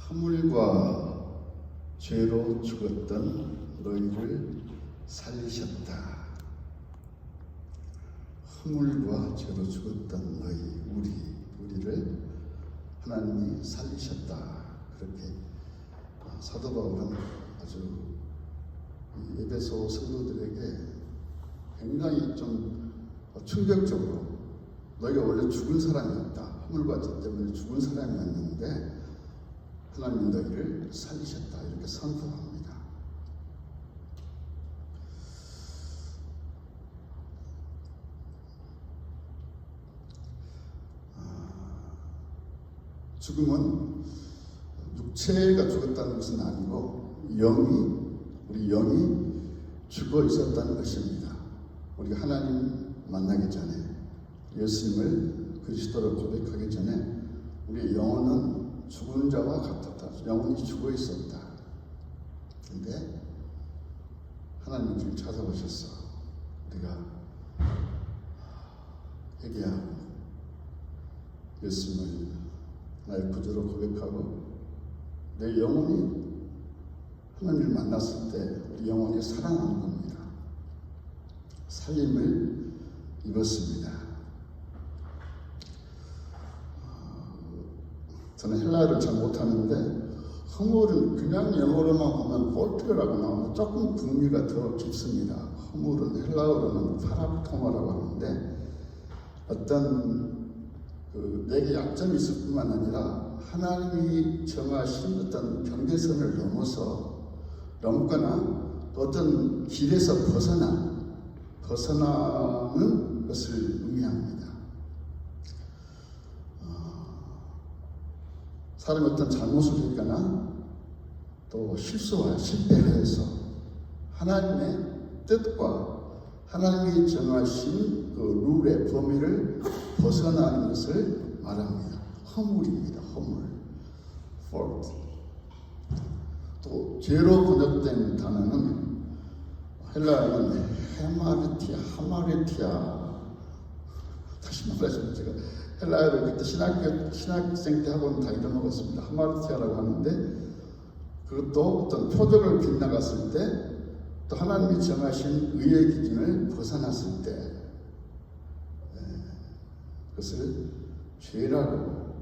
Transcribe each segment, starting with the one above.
허물과 죄로 죽었던 너희를 살리셨다. 허물과 죄로 죽었던 너희, 우리를 하나님이 살리셨다. 그렇게 사도 바울은 아주 에베소 성도들에게 굉장히 좀 충격적으로 너희가 원래 죽은 사람이었다. 허물과 죄 때문에 죽은 사람이었는데 하나님이 너희를 살리셨다. 이렇게 선포합니다. 죽음은 육체가 죽었다는 것은 아니고 우리 영이 죽어 있었다는 것입니다. 우리가 하나님 만나기 전에 예수님을 그리스도로 고백하기 전에 우리의 영혼은 죽은 자와 같았다. 영혼이 죽어 있었다. 그런데 하나님이 우리를 찾아오셨어. 우리가 회개하고 예수님을 나의 구주로 고백하고 내 영혼이 하나님을 만났을 때 우리 영혼이 살아나는 겁니다. 살림을 입었습니다. 저는 헬라어를 잘 못하는데 허물은 그냥 영어로만 보면 볼트라고 나오는데 조금 분위기가 더 깊습니다. 허물은 헬라어로는 파라토마라고 하는데 어떤 내게 약점이 있을 뿐만 아니라 하나님이 정하신 어떤 경계선을 넘거나 어떤 길에서 벗어나는 것을 의미합니다. 사람이 어떤 잘못을 했거나 또 실패해서 하나님의 뜻과 하나님이 정하신 그 룰의 범위를 벗어나는 것을 말합니다. 허물입니다. 허물. fault. 또 죄로 번역된 단어는 헬라어는 하마르티아. 다시 말하자면 제가 헬라어를 그때 신학생 때 학원 다 잊어먹었습니다. 하마르티아라고 하는데 그것도 어떤 표적을 빗나갔을 때 또 하나님이 정하신 의의 기준을 벗어났을 때 그것을 죄라고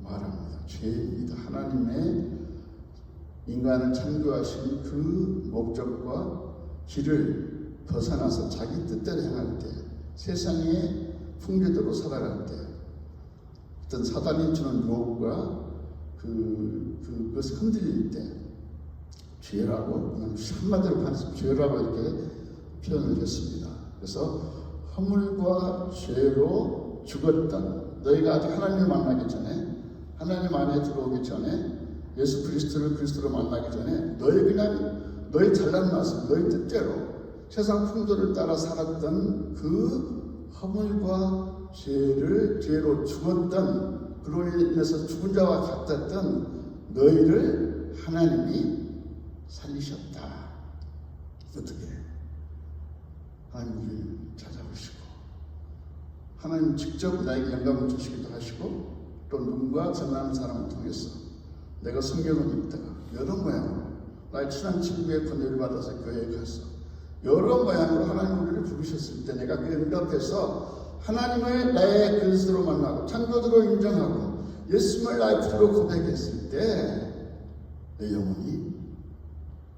말합니다. 죄입니다. 하나님의 인간을 창조하신 그 목적과 길을 벗어나서 자기 뜻대로 행할 때 세상의 풍조대로 살아갈 때 어떤 사단이 주는 유혹과 그것을 흔들릴 때 죄라고 한마디로 죄라고 이렇게 표현을 했습니다. 그래서 허물과 죄로 죽었던 너희가 아직 하나님을 만나기 전에 하나님 안에 들어오기 전에 예수 그리스도를 그리스도로 만나기 전에 너희 잘난 맛을 너희 뜻대로 세상 풍조를 따라 살았던 그 허물과 죄로 죽었던 그로 인해서 죽은 자와 같았던 너희를 하나님이 살리셨다. 어떻게? 하나님 우리를 찾아오시고 하나님 직접 나에게 영감을 주시기도 하시고 또 누군가 전하는 사람을 통해서 내가 성경을 읽다가 여러 모양으로 나의 친한 친구의 권유를 받아서 교회에 가서 여러 모양으로 하나님 우리를 부르셨을 때 내가 그에 응답해서 하나님을 나의 그리스도로 만나고 창조주로 인정하고 예수님을 나의 구주로 고백했을 때 내 영혼이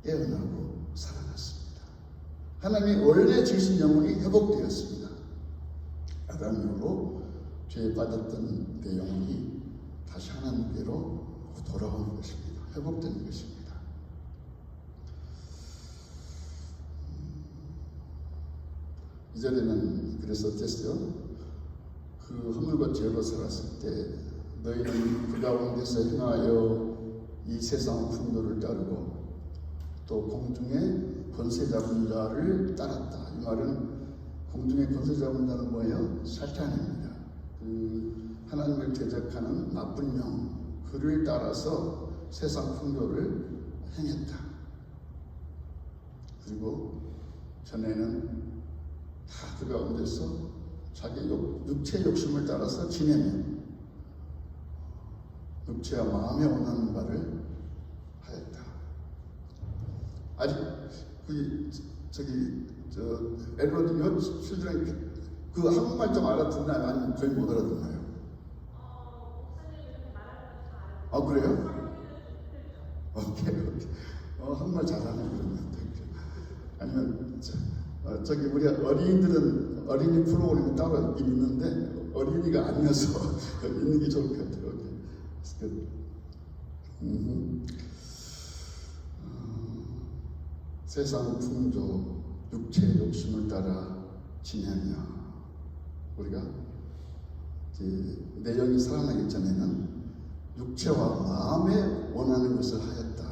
깨어나고 살아났습니다. 하나님이 원래 지으신 영혼이 회복되었습니다. 아담 이후로 죄에 빠졌던 내 영혼이 다시 하나님께로 돌아오는 것입니다. 회복되는 것입니다. 이전에는 그래서 됐어요. 그 허물과 죄로 살았을 때 너희는 그 가운데서 행하여 이 세상 풍조를 따르고 또 공중의 권세 잡은 자를 따랐다. 이 말은 공중의 권세 잡은 자는 뭐예요? 사탄입니다. 하나님을 대적하는 나쁜 영, 그를 따라서 세상 풍조를 행했다. 그리고 전에는 다 그 가운데서 자기 육체 욕심을 따라서 지내며 육체와 마음에 원하는 바를 하였다. 아직 에드워드 칠드런 그 한국말 좀 알아듣나요? 아니면 거의 못 알아듣나요? 아 그래요? 오케이. 한국말 잘하네 그러면. 아니면 저기 우리 어린이들은 어린이 프로그램이 따로 있는데 어린이가 아니어서 있는 게 좋을 것 같아요. 세상 풍조, 육체의 욕심을 따라 지내며 우리가 내용이 살아나기 전에는 육체와 마음에 원하는 것을 하였다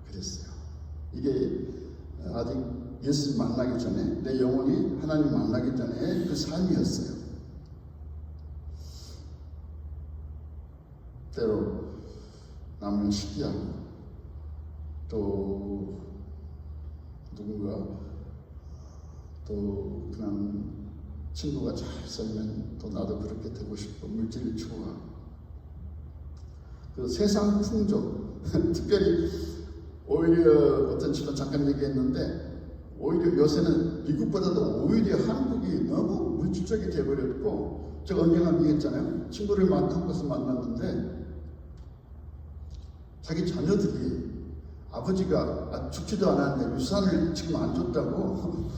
그랬어요. 이게 아직 예수 만나기 전에 내 영혼이 하나님 만나기 전에 그 삶이었어요. 때로 남을 시기하고 또 누군가 또 그냥 친구가 잘 살면 또 나도 그렇게 되고 싶고 물질이 좋아. 그 세상 풍조 특별히 오히려 어떤 집은 잠깐 얘기했는데 오히려 요새는 미국보다도 오히려 한국이 너무 물질적이 되어버렸고 제가 언젠가 얘기했잖아요. 친구를 한국에서 만났는데 자기 자녀들이 아버지가 죽지도 않았는데 유산을 지금 안 줬다고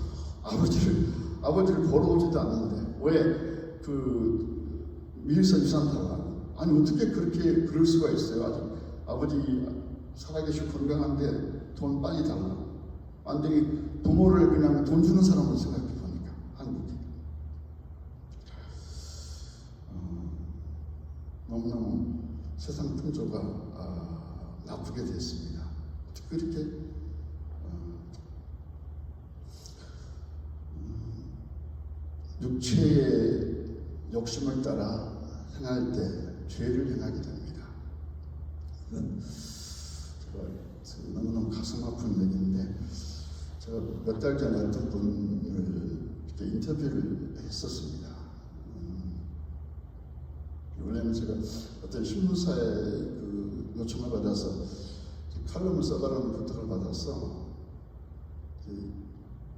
아버지를 보러 오지도 않는데 왜 그 미국에서 유산 달라고? 아니 어떻게 그렇게 그럴 수가 있어요? 아직 아버지 살아계시고 건강한데 돈 빨리 달라고. 완전히 부모를 그냥 돈 주는 사람으로 생각해 보니까 한국이 너무너무 세상 풍조가 나쁘게 됐습니다. 그렇게 육체의 욕심을 따라 행할 때 죄를 행하게 됩니다. 제가 너무너무 가슴 아픈 얘기인데 제가 몇 달 전에 어떤 분을 이렇게 인터뷰를 했었습니다. 원래는 제가 어떤 신문사에 그 요청을 받아서 칼럼을 써달라는 부탁을 받아서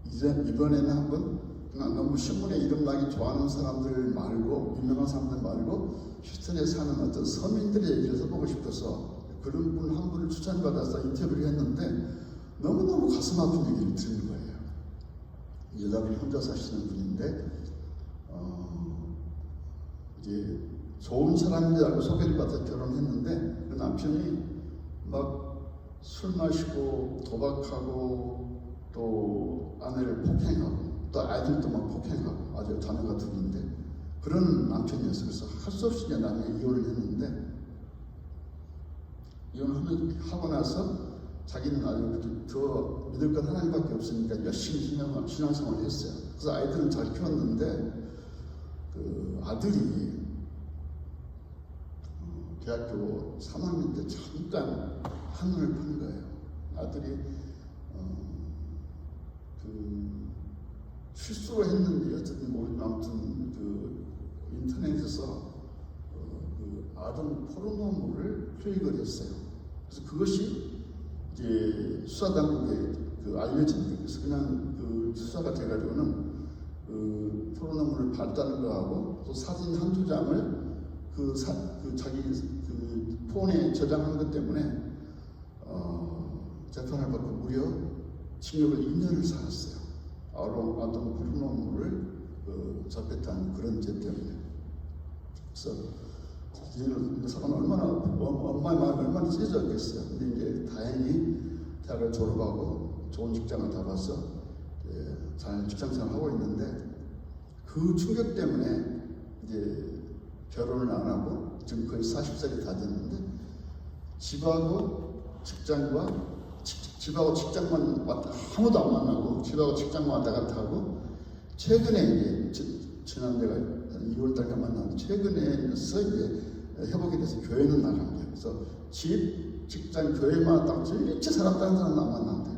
이번에는 한번 그냥 너무 신문에 이름 나기 좋아하는 사람들 말고 유명한 사람들 말고 휴스턴에 사는 어떤 서민들의 얘기를 해보고 싶어서 그런 분 한 분을 추천받아서 인터뷰를 했는데 너무너무 가슴 아픈 얘기를 들은 거예요. 여자분이 혼자 사시는 분인데 이제 좋은 사람이라고 소개를 받아서 결혼했는데 그 남편이 막 술 마시고 도박하고 또 아내를 폭행하고 또 아이들도 막 폭행하고 아주 자녀가 둘인데 그런 남편이었어요. 그래서 할 수 없이 나중에 이혼을 했는데 이혼하고 나서 자기는 아주 더 믿을 건 하나님밖에 없으니까 열심히 신앙생활을 했어요. 그래서 아이들은 잘 키웠는데 그 아들이 대학교 3학년 때 잠깐 한눈을 판 거예요. 아들이 그 실수로 했는지 어쨌든 모르겠는데 아무튼 그 인터넷에서 그 아동 포르노물을 클릭을 했어요. 그래서 그것이 이제 수사당국에 그 알려진 거예요. 그래서 그냥 그 수사가 돼가지고는 그 포르노물을 봤다는 거하고 또 사진 한두 장을 그 자기 그 폰에 저장한 것 때문에 재판을 받고 무려 징역을 2년을 살았어요. 아동 포르노물을 접했다는 그런 죄 때문에. 그래서 사람은 얼마나 엄마의 마음이 얼마나 찢어졌겠어요. 근데 이제 다행히 대학을 졸업하고 좋은 직장을 잡아서 잘 직장생활 하고 있는데 그 충격 때문에 이제 결혼을 안 하고 지금 거의 40살이 다 됐는데 집하고 직장만 왔다 아무도 안 만나고 집하고 직장만 왔다 갔다 하고 최근에 이제 지난해가 2월달에 만났는데 최근에서 이제 회복이 돼서 교회는 나간 거예요. 그래서 집, 직장, 교회만 딱 일체 사람 다른 사람 안 만난대.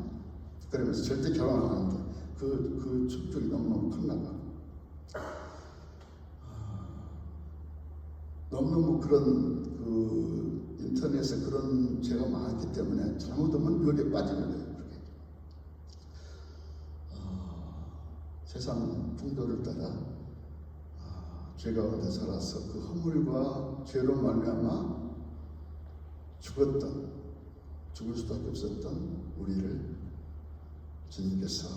그러면서 절대 결혼 안 하는데 그 충격이 너무너무 컸나 봐. 너무너무 그런 인터넷에 그런 죄가 많기 때문에 잘못하면 묘에 빠지는 거예요. 그렇게. 세상 풍도를 따라 죄 가운데 살아서 그 허물과 죄로 말미암아 죽을 수밖에 없었던 우리를 주님께서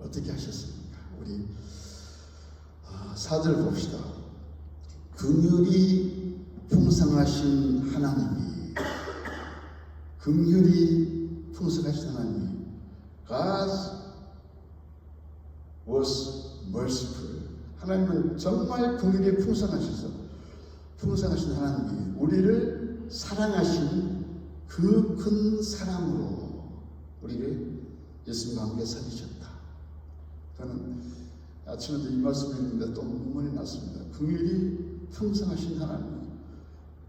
어떻게 하셨습니까? 우리 4절 봅시다. 긍휼이 풍성하신 하나님이 God was merciful. 하나님은 정말 긍휼이 풍성하신 하나님이 우리를 사랑하신 그 큰 사랑으로 우리를 예수님과 함께 살리셨다. 저는 아침에도 이 말씀을 읽는데 또 눈물이 났습니다. 긍휼이 풍성하신 하나님,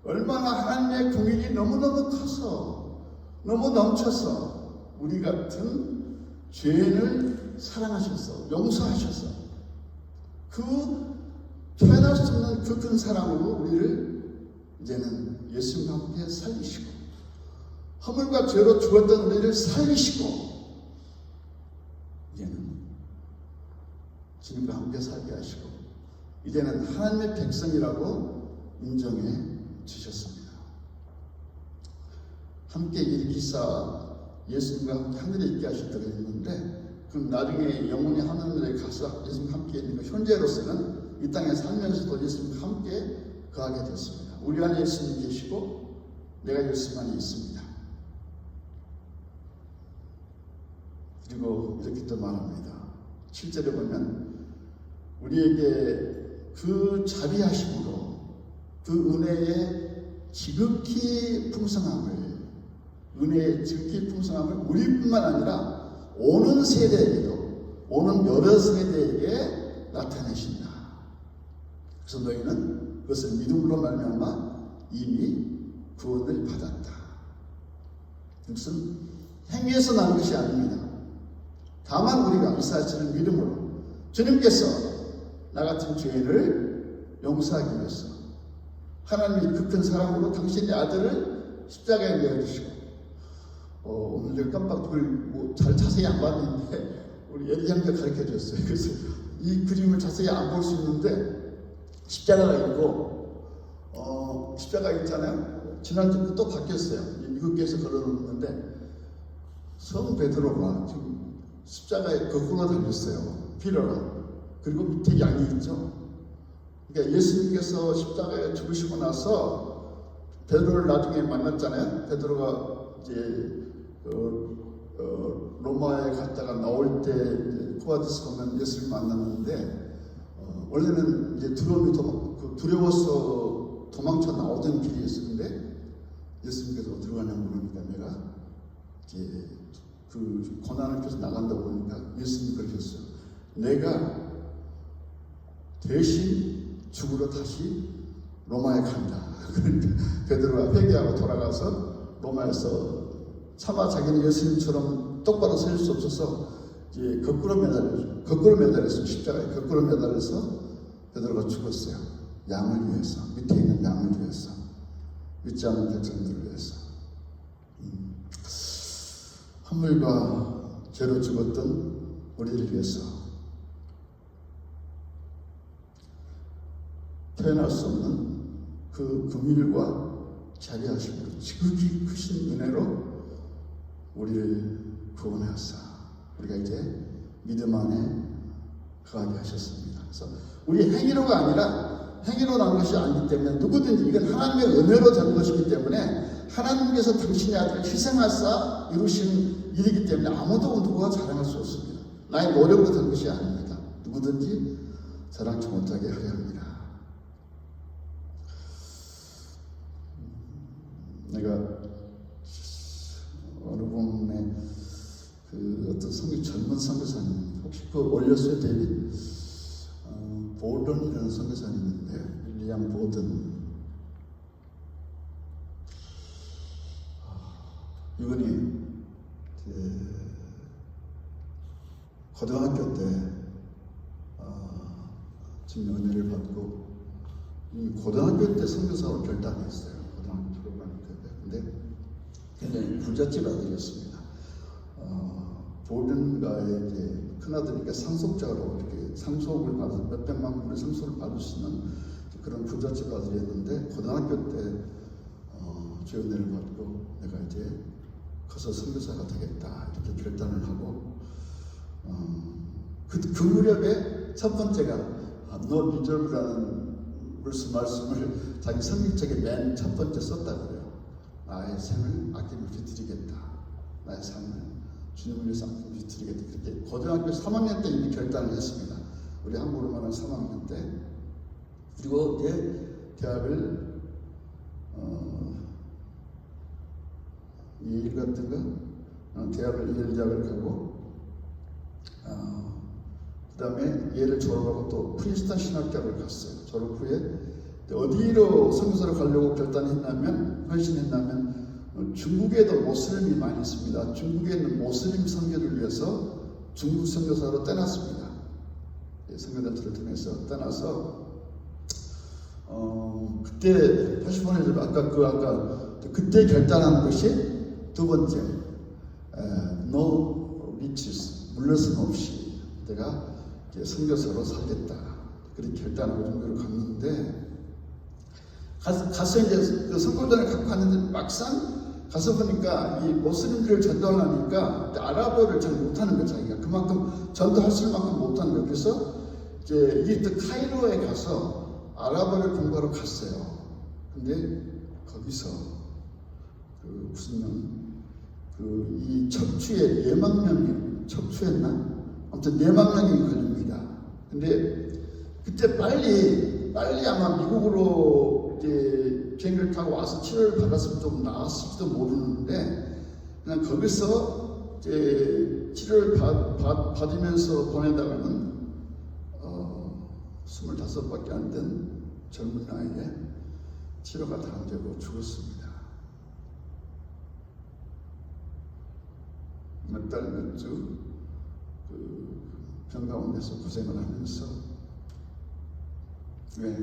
얼마나 하나님의 긍휼이 너무너무 커서 너무 넘쳐서 우리 같은 죄인을 사랑하셔서 용서하셔서 그 표현할 수 없는 그 큰 사랑으로 우리를 이제는 예수님과 함께 살리시고 허물과 죄로 죽었던 우리를 살리시고 이제는 주님과 함께 살게 하시고 이제는 하나님의 백성이라고 인정해 주셨습니다. 함께 일기사 예수님과 함께 하늘에 있게 하셨다고 했는데 그럼 나중에 영원히 하늘에 가서 예수님과 함께 있는 현재로서는 이 땅에 살면서도 예수님과 함께 거하게 됐습니다. 우리 안에 예수님이 계시고 내가 예수님 안에 있습니다. 그리고 이렇게 또 말합니다. 7절에 보면 우리에게 그 자비하심으로 그 은혜의 지극히 풍성함을 우리뿐만 아니라 오는 세대에게도 오는 여러 세대에게 나타내신다. 그래서 너희는 그것을 믿음으로 말미암아 이미 구원을 받았다. 그것은 행위에서 난 것이 아닙니다. 다만 우리가 이 사실을 믿음으로 주님께서 나 같은 죄인을 용서하기 위해서 하나님이 그 큰 사랑으로 당신의 아들을 십자가에 내어주시고 오늘 제가 깜빡 그걸 잘 자세히 안 봤는데 우리 에리한테 가르쳐 줬어요. 그래서 이 그림을 자세히 안 볼 수 있는데 십자가가 있고 십자가 있잖아요. 지난주부터 또 바뀌었어요. 미국에서 걸어놓는데 성 베드로가 지금 십자가에 거꾸로 달렸어요. 피로가. 그리고 밑에 양이 있죠. 그러니까 예수님께서 십자가에 죽으시고 나서 베드로를 나중에 만났잖아요. 베드로가 이제 로마에 갔다가 나올 때 코아디스 가면 예수를 만났는데 원래는 이제 두려워서 도망쳐 나오던 길이었는데 예수님께서 들어가냐고 그러니까 내가 이제 그 고난을 펴서 나간다고 그러니까 예수님이 그러셨어요. 내가 대신 죽으러 다시 로마에 간다. 그러니까 베드로가 회개하고 돌아가서 로마에서 차마 자기는 예수님처럼 똑바로 설 수 없어서 이제 거꾸로 매달렸어요. 십자가에 거꾸로 매달려서 베드로가 죽었어요. 양을 위해서, 밑에 있는 양을 위해서, 믿지 않는 백성들을 위해서. 허물과 죄로 죽었던 우리를 위해서 표현할 수 없는 그 긍휼과 자비하심으로 지극히 크신 은혜로 우리를 구원하사 우리가 이제 믿음 안에 거하게 하셨습니다. 그래서 우리 행위로가 아니라 행위로 난 것이 아니기 때문에 누구든지 이건 하나님의 은혜로 된 것이기 때문에 하나님께서 당신의 아들을 희생하사 이루신 일이기 때문에 아무도 누구가 자랑할 수 없습니다. 나의 노력으로 된 것이 아닙니다. 누구든지 자랑치 못하게 하려 합니다. 내가 어느 분의 그 어떤 젊은 선교사님 혹시 그 올렸어요? 데이빗 보던이라는 선교사님 있는데 윌리엄 보던 이분이 고등학교 때 지금 은혜를 받고 고등학교 때 선교사로 결단했어요. 고등학교 졸업할 때 굉장히 부잣집 아들이었습니다. 보든가의 이제 큰아들이니까 상속자로 이렇게 상속을 받아 몇백만 불의 상속을 받을 수 있는 그런 부잣집 아들이었는데 고등학교 때 지원을 받고 내가 이제 커서 선교사가 되겠다 이렇게 결단을 하고 그 무렵에 첫 번째가 No Reserve라는 말씀을 자기 성경책에 맨 첫 번째 썼다 그래요. 나의 생을 아낌없이 드리겠다. 나의 삶을 주님을 위해서 아낌없이 드리겠다. 그렇게 고등학교 3학년 때 이미 결단을 했습니다. 우리 한국으로 말하는 3학년 때. 그리고 이제 대학을 예일 같은가? 대학을 예일 대학을 가고 그 다음에 예를 졸업하고 또 프린스턴 신학대학을 갔어요. 졸업 후에 어디로 선교사를 가려고 헌신했냐면 중국에도 모슬림이 많이 있습니다. 중국에 있는 모슬림 선교를 위해서 중국 선교사로 떠났습니다. 선교단체를 통해서 떠나서 그때 80년대 그때 결단한 것이 두 번째 No riches 물러섬 없이 내가 선교사로 살겠다. 그렇게 결단하고 종교를 갔는데 가서 이제 그 선교단을 갖고 갔는데 막상 가서 보니까 이 모슬림들을 전도하니까 아랍어를 잘 못하는 거예요. 자기가 그만큼 전도할 수 있는 만큼 못하는 거예요. 그래서 이제 이집트 카이로에 가서 아랍어를 공부하러 갔어요. 근데 거기서 이 척추에 뇌망령이 척추였나? 아무튼 뇌망령이 걸립니다. 근데 그때 빨리 아마 미국으로 이제 비행기를 타고 와서 치료를 받았으면 좀 나았을지도 모르는데 그냥 거기서 이제 치료를 받으면서 보내다가는 25밖에 안 된 젊은 나이에 치료가 다 안 되고 죽었습니다. 몇 달 몇 주 병 가운데서 고생을 하면서 왜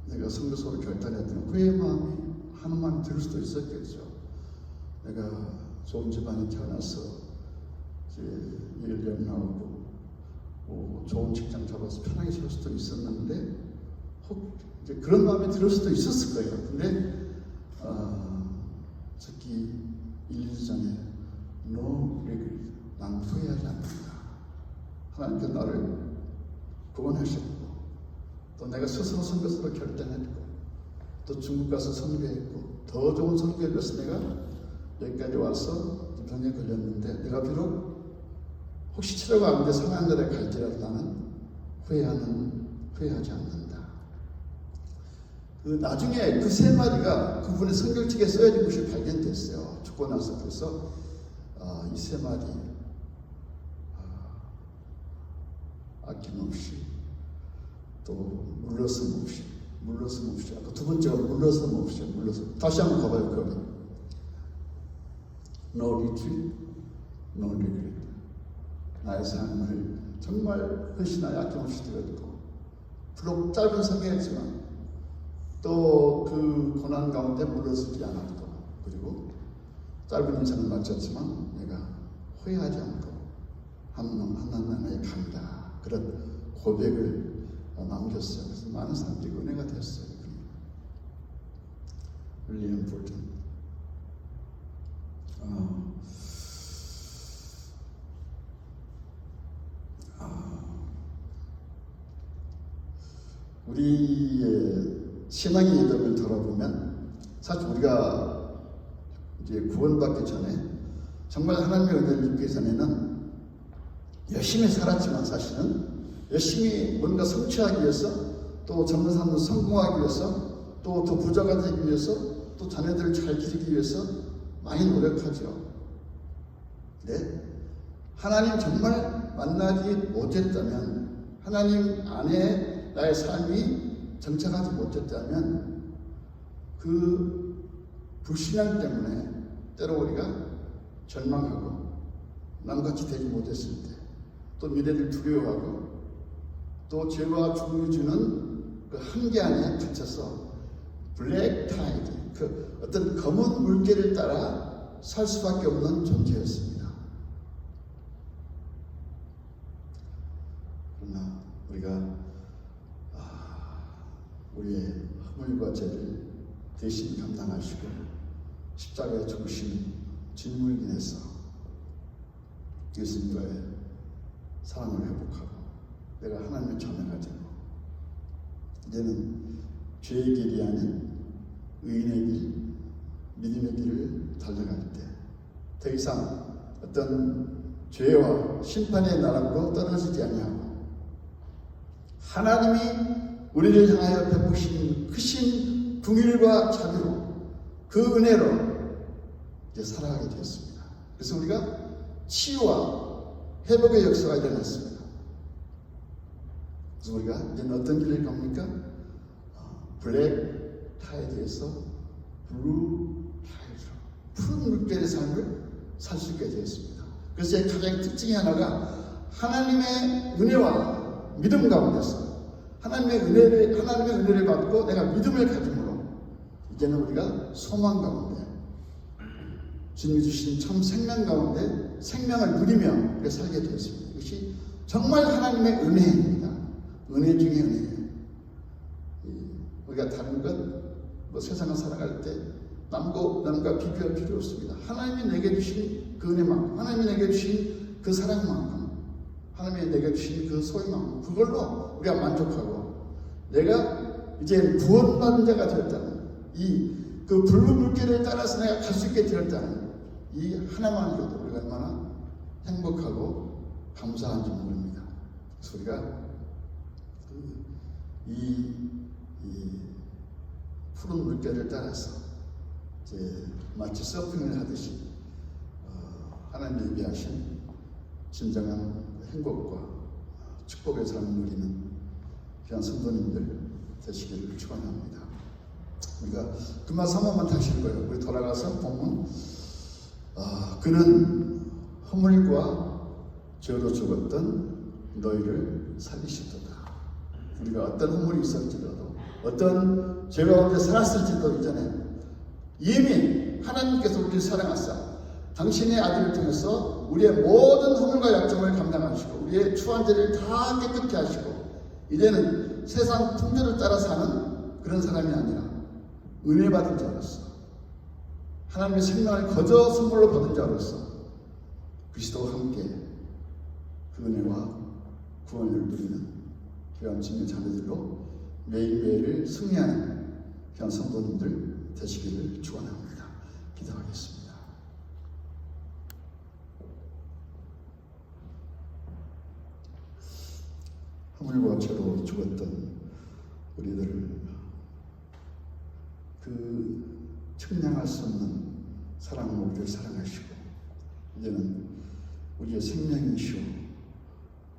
내가 선교사로 결단했던 후회의 마음이 하는 마음이 들 수도 있었겠죠. 내가 좋은 집안에 태어나서 이제 예일대학 나오고 좋은 직장 잡아서 편하게 살 수도 있었는데 혹 이제 그런 마음이 들 수도 있었을 거예요. 근데 특히 1, 2주 전에 No regret, 난 후회하지 않는다. 하나님께서 나를 구원하셨고 또 내가 스스로 선교사로 결단했고 또 중국 가서 선교했고 더 좋은 선교를 위해서 내가 여기까지 와서 병에 걸렸는데 내가 비록 혹시 치료가 안 돼 상한들에 갈지라도 나는 후회하지 않는다. 나중에 그 세 마디가 그분의 성경책에 써진 것이 발견됐어요. 죽고 나서. 그래서 이 세 마디 아낌없이 또 물러섬 없이 아까 두 번째가 물러섬 없이 다시 한번 가봐요. 거기 No retreat, no regret. 나의 삶을 정말 헌신하여 아낌없이 드렸고 비록 짧은 생애였지만 또 그 고난 가운데 물러서지 않았고 그리고 짧은 인생을 마쳤지만 내가 후회하지 않고 하나님의 간다 그런 고백을 남겼어요. 그래서 많은 사람들이 은혜가 됐어요. 윌리엄 볼튼 우리의 신앙의 이름을 돌아보면 사실 우리가 이제 구원받기 전에 정말 하나님의 은혜를 입기 전에는 열심히 살았지만 사실은 열심히 뭔가 성취하기 위해서 또 젊은 사람들 성공하기 위해서 또 더 부자가 되기 위해서 또 자녀들을 잘 기르기 위해서 많이 노력하죠. 근데 하나님 정말 만나지 못했다면 하나님 안에 나의 삶이 정착하지 못했다면 그 불신앙 때문에 때로 우리가 절망하고 남같이 되지 못했을 때 또 미래를 두려워하고 또 죄와 죽음이 주는 그 한계 안에 갇혀서 블랙 타이드, 그 어떤 검은 물결을 따라 살 수밖에 없는 존재였습니다. 그러나 우리가 우리의 허물과 죄를 대신 감당하시고 십자가에 죽으신 주님을 인해서 예수님과의 사랑을 회복하고 내가 하나님의 자녀가 되고 이제는 죄의 길이 아닌 의인의 길, 믿음의 길을 달려갈 때 더 이상 어떤 죄와 심판의 나락으로 떨어지지 아니하고 하나님이 우리를 향하여 베푸신 크신 긍휼과 자비로 그 은혜로 이제 살아가게 되었습니다. 그래서 우리가 치유와 회복의 역사가 일어났습니다. 그래서 우리가 이제는 어떤 길을 갑니까? 블랙 타이드에서 블루 타이드로 푸른 물결의 삶을 살 수 있게 되었습니다. 그래서 가장 특징이 하나가 하나님의 은혜와 믿음 가운데서 하나님의 은혜를 받고 내가 믿음을 가짐으로 이제는 우리가 소망 가운데 주님이 주신 참 생명 가운데 생명을 누리며 우리가 살게 되었습니다. 이것이 정말 하나님의 은혜입니다. 은혜 중에 은혜예요. 우리가 다른 것 뭐 세상을 살아갈 때 남과 비교할 필요 없습니다. 하나님이 내게 주신 그 은혜만큼, 하나님이 내게 주신 그 사랑만큼, 하나님이 내게 주신 그 소유만큼 그걸로 우리가 만족하고 내가 이제 구원받은 자가 되었다는 그 블루 물결을 따라서 내가 갈 수 있게 되었다는 이 하나만으로도 우리가 얼마나 행복하고 감사한지 모릅니다. 그래서 우리가 이 푸른 물결을 따라서 이제 마치 서핑을 하듯이 하나님이 예비하신 진정한 행복과 축복의 삶을 누리는 귀한 성도님들 되시기를 축원합니다. 우리가 그 말씀 한 번만 다시 읽어요. 우리 돌아가서 본문 그는 허물과 죄로 죽었던 너희를 살리시도다. 우리가 어떤 허물이 있었지라도 어떤 죄 가운데 살았을지도 이전에 이미 하나님께서 우리를 사랑하사 당신의 아들을 통해서 우리의 모든 허물과 약점을 감당하시고 우리의 추한 죄를 다 깨끗게 하시고 이제는 세상 풍조를 따라 사는 그런 사람이 아니라 은혜 받은 자로서 하나님의 생명을 거저 선물로 받은 자로서 그리스도와 함께 그 은혜와 구원을 누리는 귀한 주님의 자녀들로 매일매일을 승리하는 귀한 성도님들 되시기를 축원합니다. 기도하겠습니다. 허물과 죄로 죽었던 우리들을 그 측량할 수 없는 사랑으로 우리를 사랑하시고 이제는 우리의 생명이시오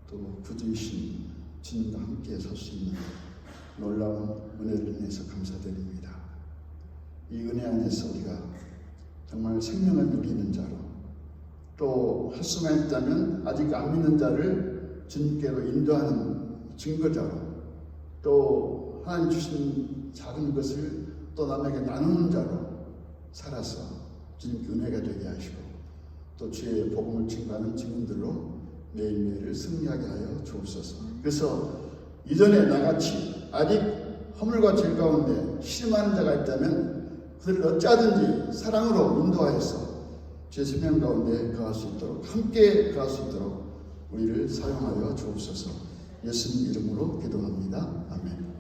또 구주이신 주님과 함께 설 수 있는 놀라운 은혜를 인해서 감사드립니다. 이 은혜 안에서 우리가 정말 생명을 누리는 자로 또 할 수만 있다면 아직 안 믿는 자를 주님께로 인도하는 증거자로 또 하나님 주신 작은 것을 또 남에게 나누는 자로 살아서 주님께 은혜가 되게 하시고 또 주의 복음을 증거하는 증인들로 매일매일을 승리하게 하여 주옵소서. 그래서 이전에 나같이 아직 허물과 죄 가운데 실망하는 자가 있다면 그들을 어찌하든지 사랑으로 인도하여서 주의 생명 가운데 거할 수 있도록 함께 거할 수 있도록 우리를 사용하여 주옵소서. 예수님 이름으로 기도합니다. 아멘.